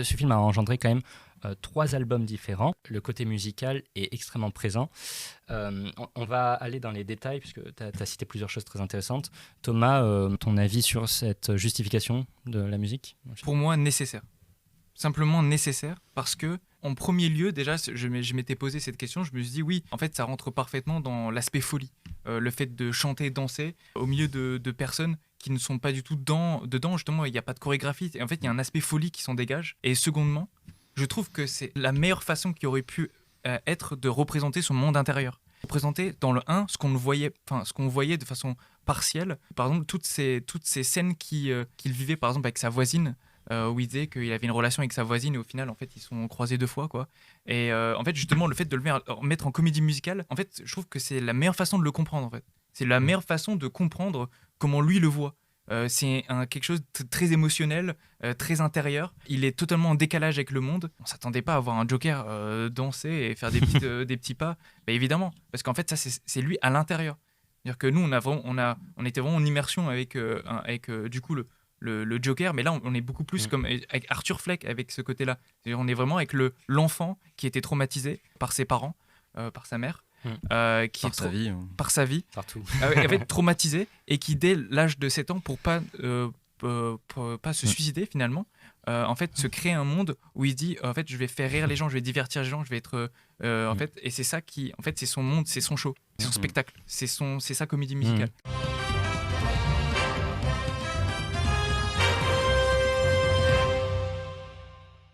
Ce film a engendré quand même 3 albums différents. Le côté musical est extrêmement présent. On va aller dans les détails, puisque tu as cité plusieurs choses très intéressantes. Thomas, ton avis sur cette justification de la musique ? Pour moi, nécessaire. Simplement nécessaire, parce que, en premier lieu, déjà, je m'étais posé cette question, je me suis dit, oui, en fait, ça rentre parfaitement dans l'aspect folie. Le fait de chanter, danser, au milieu de personnes qui ne sont pas du tout dedans, justement, il n'y a pas de chorégraphie. Et en fait, il y a un aspect folie qui s'en dégage. Et secondement, je trouve que c'est la meilleure façon qui aurait pu être de représenter son monde intérieur. Représenter dans le 1 ce qu'on voyait de façon partielle. Par exemple, toutes ces scènes qu'il vivait, par exemple, avec sa voisine, où il disait qu'il avait une relation avec sa voisine et au final, en fait, ils sont croisés 2 fois, quoi. Et en fait, justement, le fait de le mettre en comédie musicale, en fait, je trouve que c'est la meilleure façon de le comprendre, en fait. C'est la meilleure façon de comprendre comment lui le voit. C'est quelque chose de très émotionnel, très intérieur. Il est totalement en décalage avec le monde. On s'attendait pas à voir un Joker danser et faire des petits pas. Bah, évidemment, parce qu'en fait, ça, c'est lui à l'intérieur. C'est-à-dire que nous, on était vraiment en immersion avec du coup, le Joker, mais là, on est beaucoup plus comme avec Arthur Fleck, avec ce côté-là. C'est-à-dire, on est vraiment avec l'enfant qui était traumatisé par ses parents, par sa mère. Par sa vie, Partout. en fait, traumatisé, et qui dès l'âge de 7 ans, pour pas se suicider finalement, en fait se crée un monde où il dit en fait je vais faire rire les gens, je vais divertir les gens, je vais être en fait, et c'est ça qui en fait c'est son monde, c'est son show, c'est son spectacle, c'est sa comédie musicale.